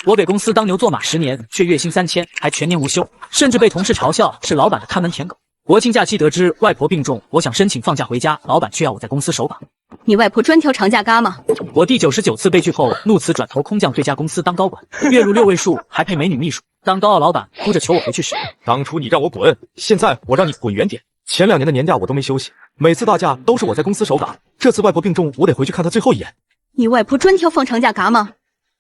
我给公司当牛做马10年，却月薪3000，还全年无休，甚至被同事嘲笑是老板的看门舔狗。国庆假期得知外婆病重，我想申请放假回家，老板却要我在公司守岗。你外婆专挑长假嘎吗？我第99次被拒后，怒辞转投空降这家公司当高管，月入6位数，还配美女秘书。当高傲老板哭着求我回去时，当初你让我滚，现在我让你滚远点。前2年的年假我都没休息，每次大假都是我在公司守岗。这次外婆病重，我得回去看她最后一眼。你外婆专挑放长假嘎吗？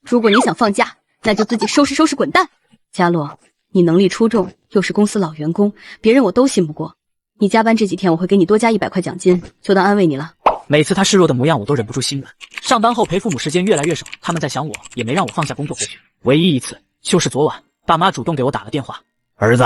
如果你想放假，那就自己收拾收拾滚蛋。佳洛，你能力出众，又是公司老员工，别人我都信不过。你加班这几天我会给你多加100块奖金，就当安慰你了。每次他示弱的模样，我都忍不住心软。上班后陪父母时间越来越少，他们在想我，也没让我放下工作回去。唯一一次就是昨晚，爸妈主动给我打了电话：“儿子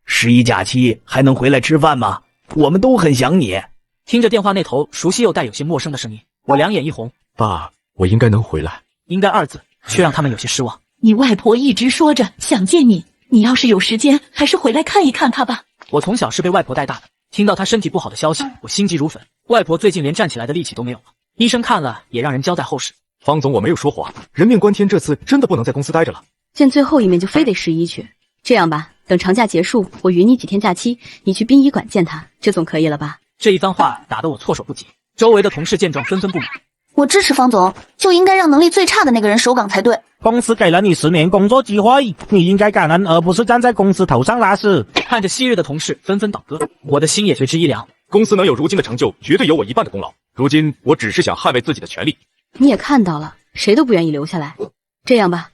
，11假期还能回来吃饭吗？我们都很想你。”听着电话那头熟悉又带有些陌生的声音，我两眼一红。爸，我应该能回来。应该2字，却让他们有些失望。你外婆一直说着想见你，你要是有时间，还是回来看一看她吧。我从小是被外婆带大的，听到她身体不好的消息，我心急如焚。外婆最近连站起来的力气都没有了，医生看了也让人交代后事。方总，我没有说谎，人命关天，这次真的不能在公司待着了。见最后一面就非得11去，这样吧，等长假结束，我允你几天假期，你去殡仪馆见他，这总可以了吧？这一番话打得我措手不及，周围的同事见状纷纷不满。我支持方总，就应该让能力最差的那个人守岗才对。公司给了你10年工作机会，你应该感恩，而不是站在公司头上拉屎。看着昔日的同事纷纷倒戈，我的心也随之一凉。公司能有如今的成就，绝对有我一半的功劳。如今我只是想捍卫自己的权利。你也看到了，谁都不愿意留下来。这样吧，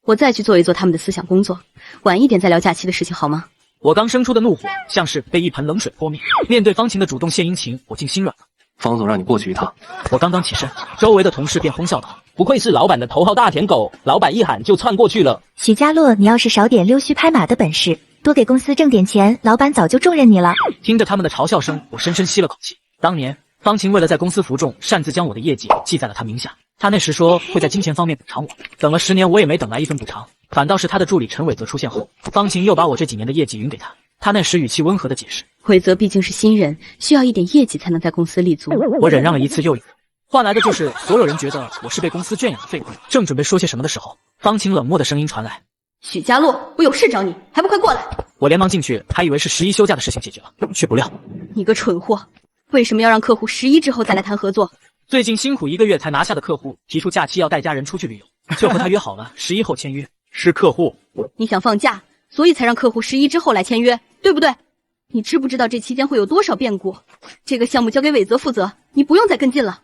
我再去做一做他们的思想工作，晚一点再聊假期的事情好吗？我刚生出的怒火像是被一盆冷水泼灭，面对方晴的主动献殷勤，我竟心软了。方总让你过去一趟。我刚刚起身，周围的同事便哄笑道：“不愧是老板的头号大舔狗，老板一喊就窜过去了。”许家洛，你要是少点溜须拍马的本事，多给公司挣点钱，老板早就重任你了。听着他们的嘲笑声，我深深吸了口气。当年方晴为了在公司服众，擅自将我的业绩记在了他名下。他那时说会在金钱方面补偿我，等了10年，我也没等来一分补偿，反倒是他的助理陈伟泽出现后，方晴又把我这几年的业绩匀给他。他那时语气温和的解释：“伟泽毕竟是新人，需要一点业绩才能在公司立足。”我忍让了一次又一次，换来的就是所有人觉得我是被公司圈养的废物。正准备说些什么的时候，方晴冷漠的声音传来：“许家洛，我有事找你，还不快过来！”我连忙进去，还以为是11休假的事情解决了，却不料你个蠢货，为什么要让客户11之后再来谈合作？最近辛苦1个月才拿下的客户提出假期要带家人出去旅游，就和他约好了11后签约。是客户，你想放假，所以才让客户11之后来签约，对不对？你知不知道这期间会有多少变故？这个项目交给伟泽负责，你不用再跟进了。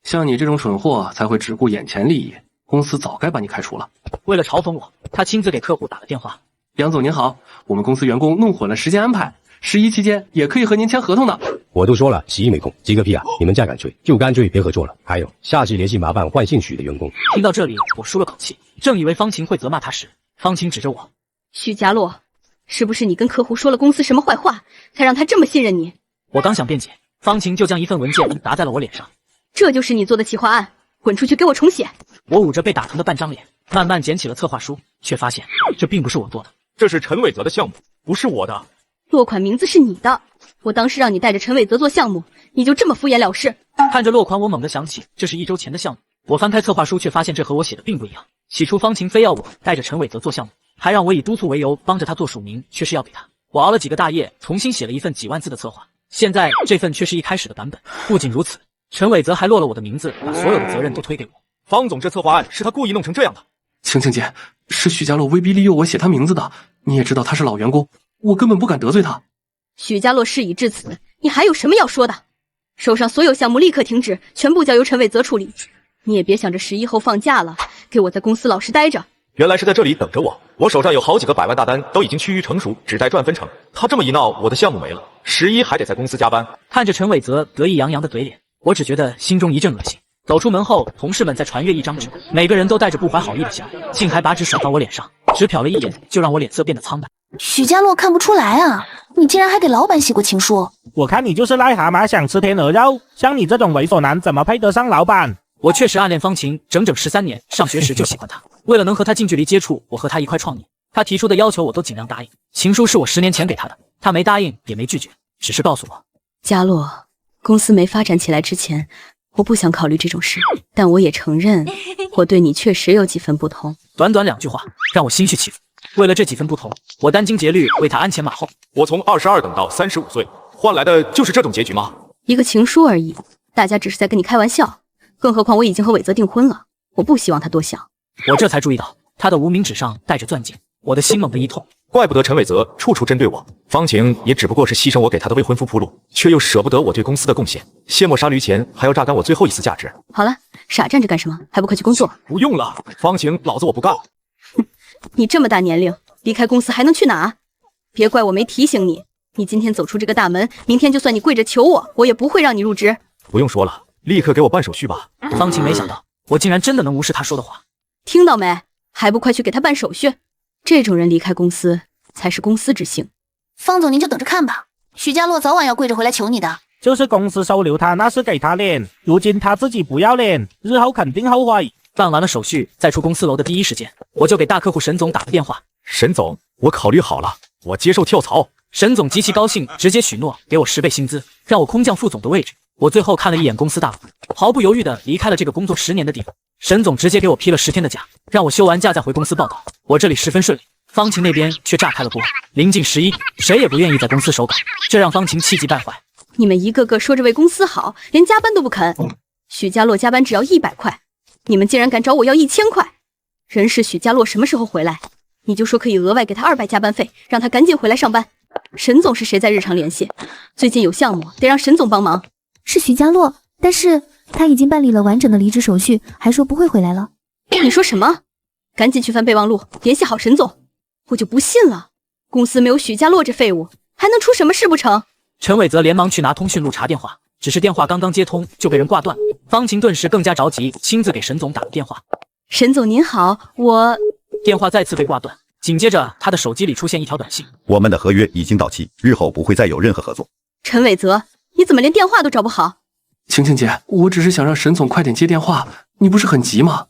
像你这种蠢货才会只顾眼前利益，公司早该把你开除了。为了嘲讽我，他亲自给客户打了电话。梁总您好，我们公司员工弄混了时间安排，11期间也可以和您签合同的。我都说了11没空，急个屁啊！你们再敢催，就干脆别合作了。还有，下次联系麻烦换姓许的员工。听到这里，我舒了口气，正以为方晴会责骂他时，方晴指着我：“许家洛，是不是你跟客户说了公司什么坏话，才让他这么信任你？”我刚想辩解，方晴就将一份文件砸在了我脸上。这就是你做的企划案，滚出去给我重写！我捂着被打疼的半张脸，慢慢捡起了策划书，却发现这并不是我做的，这是陈伟泽的项目，不是我的。落款名字是你的，我当时让你带着陈伟泽做项目，你就这么敷衍了事？看着落款，我猛地想起这是1周前的项目。我翻开策划书，却发现这和我写的并不一样。起初方晴非要我带着陈伟泽做项目，还让我以督促为由帮着他做署名，却是要给他。我熬了几个大夜，重新写了一份几万字的策划，现在这份却是一开始的版本。不仅如此，陈伟泽还落了我的名字，把所有的责任都推给我。方总这策划案是他故意弄成这样的。晴晴姐，是许家洛威逼利诱我写他名字的，你也知道他是老员工，我根本不敢得罪他。许家洛事已至此，你还有什么要说的？手上所有项目立刻停止，全部交由陈伟泽处理。你也别想着11后放假了，给我在公司老实待着。原来是在这里等着我，我手上有好几个100万大单，都已经趋于成熟，只待赚分成。他这么一闹，我的项目没了，11还得在公司加班。看着陈伟泽得意洋洋的嘴脸，我只觉得心中一阵恶心。走出门后，同事们在传阅一张纸，每个人都带着不怀好意的笑，竟还把纸甩到我脸上，只瞟了一眼，就让我脸色变得苍白。许家洛看不出来啊，你竟然还给老板写过情书。我看你就是癞蛤蟆想吃天鹅肉，像你这种猥琐男怎么配得上老板？我确实暗恋方晴整整13年，上学时就喜欢她。为了能和她近距离接触，我和她一块创业，她提出的要求我都尽量答应。情书是我10年前给她的，她没答应也没拒绝，只是告诉我，家洛，公司没发展起来之前，我不想考虑这种事，但我也承认我对你确实有几分不同。短短2句话，让我心绪起伏。为了这几分不同，我殚精竭虑为他鞍前马后。我从22等到35岁，换来的就是这种结局吗？一个情书而已，大家只是在跟你开玩笑。更何况我已经和伟泽订婚了，我不希望他多想。我这才注意到他的无名指上戴着钻戒，我的心猛地一痛。怪不得陈伟泽处处针对我，方晴也只不过是牺牲我给他的未婚夫铺路，却又舍不得我对公司的贡献，卸磨杀驴前还要榨干我最后一丝价值。好了，傻站着干什么？还不快去工作！不用了，方晴，老子我不干了。你这么大年龄，离开公司还能去哪？别怪我没提醒你，你今天走出这个大门，明天就算你跪着求我，我也不会让你入职。不用说了，立刻给我办手续吧。方晴没想到我竟然真的能无视他说的话，听到没？还不快去给他办手续！这种人离开公司才是公司之幸。方总，您就等着看吧，许家洛早晚要跪着回来求你的。就是公司收留他，那是给他脸，如今他自己不要脸，日后肯定后悔。办完了手续，在出公司楼的第一时间，我就给大客户沈总打了电话。沈总，我考虑好了，我接受跳槽。沈总极其高兴，直接许诺给我10倍薪资，让我空降副总的位置。我最后看了一眼公司大楼，毫不犹豫地离开了这个工作10年的地方。沈总直接给我批了10天的假，让我休完假再回公司报道。我这里十分顺利，方晴那边却炸开了锅。临近11，谁也不愿意在公司守岗，这让方晴气急败坏。你们一个个说着为公司好，连加班都不肯。许家洛加班只要100块，你们竟然敢找我要1000块！人事许家洛什么时候回来？你就说可以额外给他200加班费，让他赶紧回来上班。沈总是谁在日常联系？最近有项目得让沈总帮忙。是许家洛，但是他已经办理了完整的离职手续，还说不会回来了。你说什么？赶紧去翻备忘录，联系好沈总。我就不信了，公司没有许家洛这废物，还能出什么事不成？陈伟泽连忙去拿通讯录查电话，只是电话刚刚接通就被人挂断了。方晴顿时更加着急，亲自给沈总打了电话。沈总您好，我……电话再次被挂断，紧接着他的手机里出现一条短信：我们的合约已经到期，日后不会再有任何合作。陈伟泽，你怎么连电话都找不好？晴晴姐，我只是想让沈总快点接电话，你不是很急吗？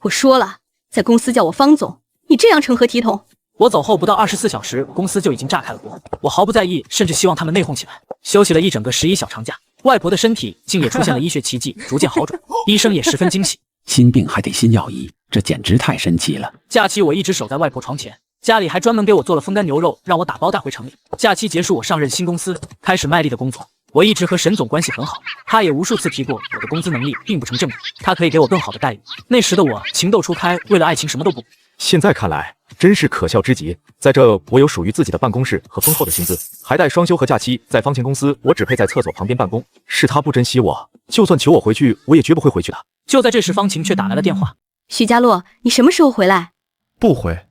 我说了，在公司叫我方总，你这样成何体统？我走后不到24小时，公司就已经炸开了锅。我毫不在意，甚至希望他们内讧起来。休息了一整个11小长假，外婆的身体竟也出现了医学奇迹，逐渐好转。医生也十分惊喜。心病还得心药医，这简直太神奇了。假期我一直守在外婆床前，家里还专门给我做了风干牛肉，让我打包带回城里。假期结束，我上任新公司，开始卖力的工作。我一直和沈总关系很好，他也无数次提过我的工资能力并不成正比，他可以给我更好的待遇。那时的我情窦初开，为了爱情什么都不顾。现在看来真是可笑之极。在这，我有属于自己的办公室和丰厚的薪资，还带双休和假期。在方晴公司，我只配在厕所旁边办公。是他不珍惜我，就算求我回去，我也绝不会回去的。就在这时，方晴却打来了电话。许家洛，你什么时候回来？不回。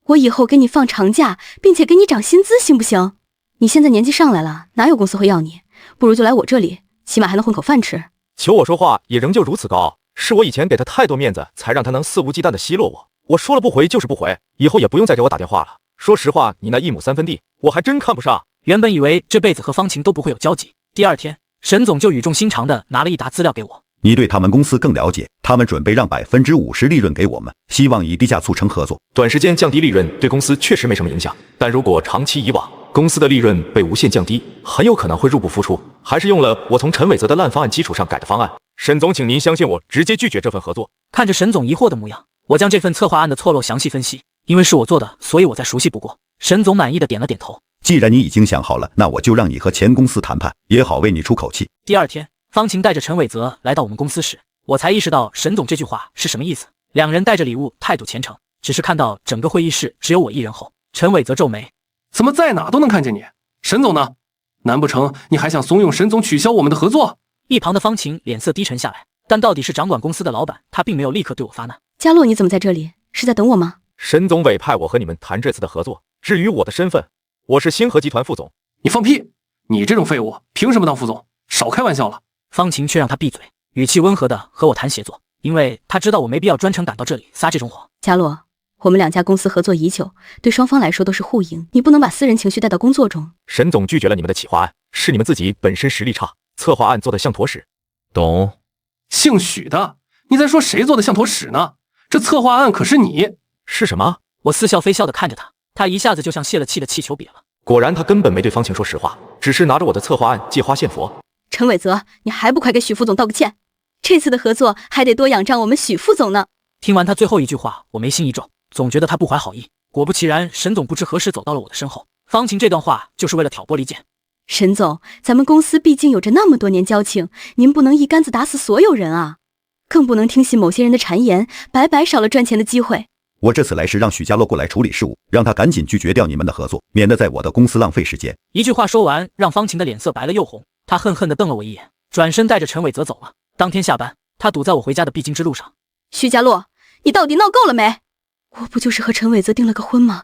我以后给你放长假，并且给你涨薪资，行不行？你现在年纪上来了，哪有公司会要你？不如就来我这里，起码还能混口饭吃。求我说话也仍旧如此高傲，是我以前给他太多面子，才让他能肆无忌惮地奚落我。我说了不回就是不回，以后也不用再给我打电话了。说实话，你那1亩3分地，我还真看不上。原本以为这辈子和方晴都不会有交集，第二天，沈总就语重心长地拿了一沓资料给我。你对他们公司更了解，他们准备让50%利润给我们，希望以低价促成合作。短时间降低利润对公司确实没什么影响，但如果长期以往，公司的利润被无限降低，很有可能会入不敷出。还是用了我从陈伟泽的烂方案基础上改的方案。沈总，请您相信我，直接拒绝这份合作。看着沈总疑惑的模样，我将这份策划案的错漏详细分析，因为是我做的，所以我再熟悉不过。沈总满意的点了点头。既然你已经想好了，那我就让你和前公司谈判，也好为你出口气。第二天，方晴带着陈伟泽来到我们公司时，我才意识到沈总这句话是什么意思。两人带着礼物，态度虔诚，只是看到整个会议室只有我一人后，陈伟泽皱眉：怎么在哪都能看见你？沈总呢？难不成你还想怂恿沈总取消我们的合作？一旁的方晴脸色低沉下来，但到底是掌管公司的老板，他并没有立刻对我发难。家洛，你怎么在这里？是在等我吗？沈总委派我和你们谈这次的合作。至于我的身份，我是星河集团副总。你放屁！你这种废物凭什么当副总？少开玩笑了。方晴却让他闭嘴，语气温和的和我谈协作，因为他知道我没必要专程赶到这里撒这种谎。家洛，我们2家公司合作已久，对双方来说都是互赢，你不能把私人情绪带到工作中。沈总拒绝了你们的企划案，是你们自己本身实力差，策划案做得像坨屎。懂？姓许的，你在说谁做的像坨屎呢？这策划案可是你。是什么？我似笑非笑的看着他，他一下子就像泄了气的气球瘪了。果然他根本没对方晴说实话，只是拿着我的策划案借花献佛。陈伟泽，你还不快给许副总道个歉？这次的合作还得多仰仗我们许副总呢。听完他最后一句话，我眉心一皱，总觉得他不怀好意。果不其然，沈总不知何时走到了我的身后。方晴这段话就是为了挑拨离间。沈总，咱们公司毕竟有着那么多年交情，您不能一竿子打死所有人啊，更不能听信某些人的谗言，白白少了赚钱的机会。我这次来是让许家洛过来处理事务，让他赶紧拒绝掉你们的合作，免得在我的公司浪费时间。一句话说完，让方晴的脸色白了又红，他恨恨地瞪了我一眼，转身带着陈伟泽走了。当天下班，他堵在我回家的必经之路上。许家洛，你到底闹够了没？我不就是和陈伟泽订了个婚吗？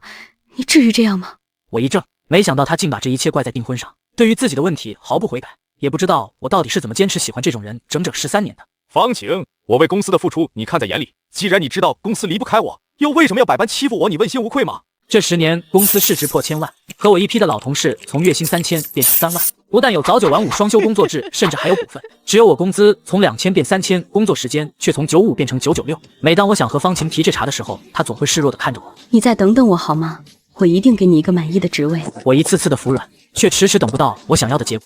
你至于这样吗？我一怔，没想到他竟把这一切怪在订婚上，对于自己的问题毫不悔改，也不知道我到底是怎么坚持喜欢这种人整整13年的。方晴，我为公司的付出你看在眼里，既然你知道公司离不开我，又为什么要百般欺负我？你问心无愧吗？这10年，公司市值破千万，和我一批的老同事从月薪3000变成3万，不但有早9晚5双休工作制，甚至还有股份。只有我工资从2000变3000，工作时间却从95变成996。每当我想和方晴提这茬的时候，她总会示弱地看着我。你再等等我好吗？我一定给你一个满意的职位。我一次次的服软，却迟迟等不到我想要的结果。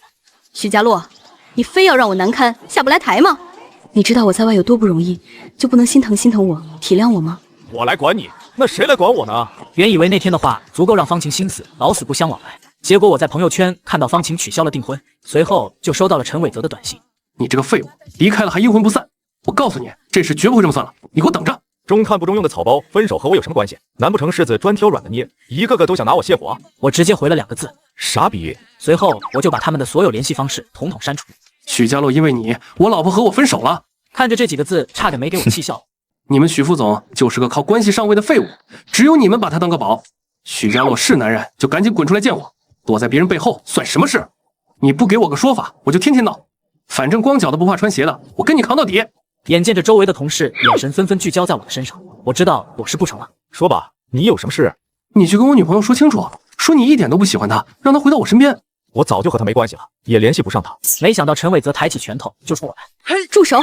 许家洛，你非要让我难堪，下不来台吗？你知道我在外有多不容易，就不能心疼我，体谅我吗？我来管你，那谁来管我呢？原以为那天的话足够让方晴心死，老死不相往来。结果我在朋友圈看到方晴取消了订婚，随后就收到了陈伟泽的短信：你这个废物，离开了还阴魂不散！我告诉你，这事绝不会这么算了，你给我等着！中看不中用的草包，分手和我有什么关系？难不成柿子专挑软的捏，一个个都想拿我泄火？我直接回了2个字：傻逼！随后我就把他们的所有联系方式统统删除。许家洛因为你，我老婆和我分手了。看着这几个字，差点没给我气笑。你们许副总就是个靠关系上位的废物，只有你们把他当个宝。许家洛是男人，就赶紧滚出来见我，躲在别人背后算什么事？你不给我个说法，我就天天闹。反正光脚的不怕穿鞋的，我跟你扛到底。眼见着周围的同事眼神纷纷聚焦在我的身上，我知道躲是不成了。说吧，你有什么事？你去跟我女朋友说清楚，说你一点都不喜欢她，让她回到我身边。我早就和她没关系了，也联系不上她。没想到陈伟泽抬起拳头就冲我来。嘿，住手！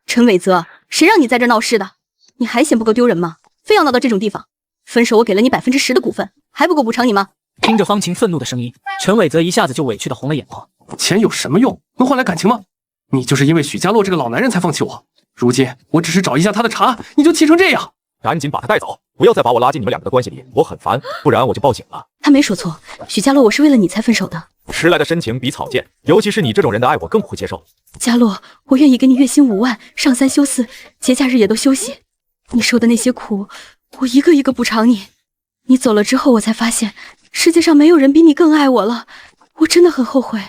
陈伟泽，谁让你在这闹事的？你还嫌不够丢人吗？非要闹到这种地方？分手我给了你10%的股份，还不够补偿你吗？听着方晴愤怒的声音，陈伟泽一下子就委屈的红了眼眶。钱有什么用？能换来感情吗？你就是因为许家洛这个老男人才放弃我，如今我只是找一下他的茬，你就气成这样？赶紧把他带走，不要再把我拉进你们2个的关系里，我很烦，不然我就报警了。他没说错，许家洛，我是为了你才分手的。迟来的深情比草贱，尤其是你这种人的爱，我更不会接受。家洛，我愿意给你月薪5万，上3休4，节假日也都休息。你受的那些苦，我一个一个补偿你。你走了之后，我才发现世界上没有人比你更爱我了，我真的很后悔。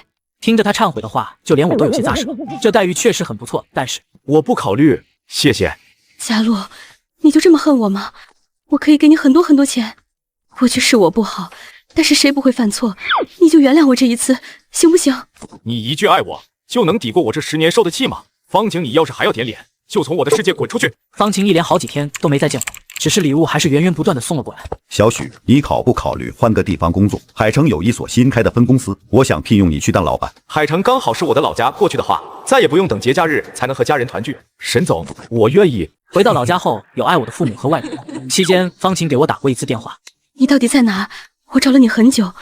听着他忏悔的话，就连我都有些咂舌。这待遇确实很不错，但是我不考虑，谢谢。家洛，你就这么恨我吗？我可以给你很多钱。过去是我不好，但是谁不会犯错？你就原谅我这一次，行不行？你一句爱我，就能抵过我这10年受的气吗？方晴，你要是还要点脸，就从我的世界滚出去！方晴一连好几天都没再见我，只是礼物还是源源不断的送了过来。小许，你考不考虑换个地方工作？海城有一所新开的分公司，我想聘用你去当老板。海城刚好是我的老家，过去的话，再也不用等节假日才能和家人团聚。沈总，我愿意。回到老家后，有爱我的父母和外婆。期间，方晴给我打过1次电话。你到底在哪？我找了你很久，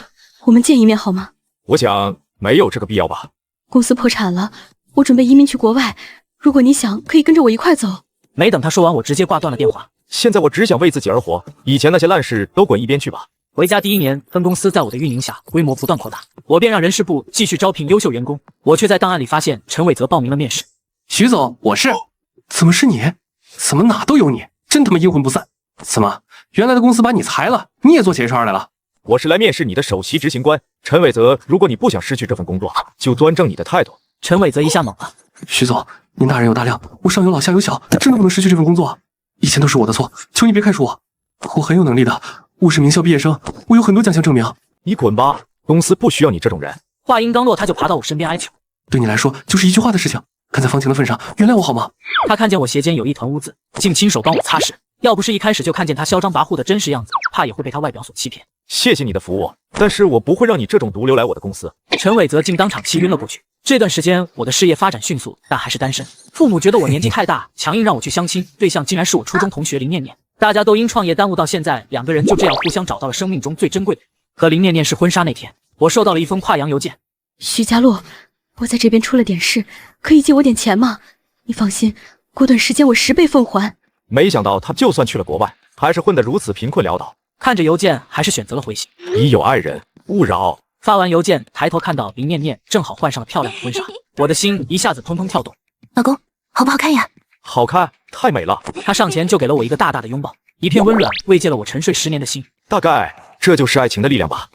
我们见一面好吗？我想没有这个必要吧。公司破产了，我准备移民去国外，如果你想，可以跟着我一块走。没等他说完，我直接挂断了电话。现在我只想为自己而活，以前那些烂事都滚一边去吧。回家第1年，分公司在我的运营下规模不断扩大，我便让人事部继续招聘优秀员工。我却在档案里发现陈伟泽报名了面试。徐总，我是……怎么是你？怎么哪都有你？真他妈阴魂不散！怎么原来的公司把你裁了，你也做起 HR 来了？我是来面试你的首席执行官陈伟泽，如果你不想失去这份工作，就端正你的态度。陈伟泽一下懵了。徐总，您大人有大量，我上有老下有小，真的不能失去这份工作。以前都是我的错，求你别开除我，我很有能力的，我是名校毕业生，我有很多奖项证明。你滚吧，公司不需要你这种人。话音刚落，他就爬到我身边哀求。对你来说就是一句话的事情，看在方晴的份上，原谅我好吗？他看见我鞋尖有一团污渍，竟亲手帮我擦拭。要不是一开始就看见他嚣张跋扈的真实样子，怕也会被他外表所欺骗。谢谢你的服务，但是我不会让你这种毒瘤来我的公司。陈伟泽竟当场气晕了过去。这段时间我的事业发展迅速，但还是单身。父母觉得我年纪太大，强硬让我去相亲，对象竟然是我初中同学林念念。大家都因创业耽误到现在，2个人就这样互相找到了生命中最珍贵的人。和林念念是婚纱那天，我收到了一封跨洋邮件。徐家洛，我在这边出了点事，可以借我点钱吗？你放心，过段时间我10倍奉还。没想到他就算去了国外，还是混得如此贫困潦倒。看着邮件，还是选择了回信。已有爱人，勿扰。发完邮件，抬头看到林念念正好换上了漂亮的婚纱，我的心一下子砰砰跳动。老公，好不好看呀？好看，太美了。他上前就给了我一个大大的拥抱，一片温暖慰藉了我沉睡10年的心。大概这就是爱情的力量吧。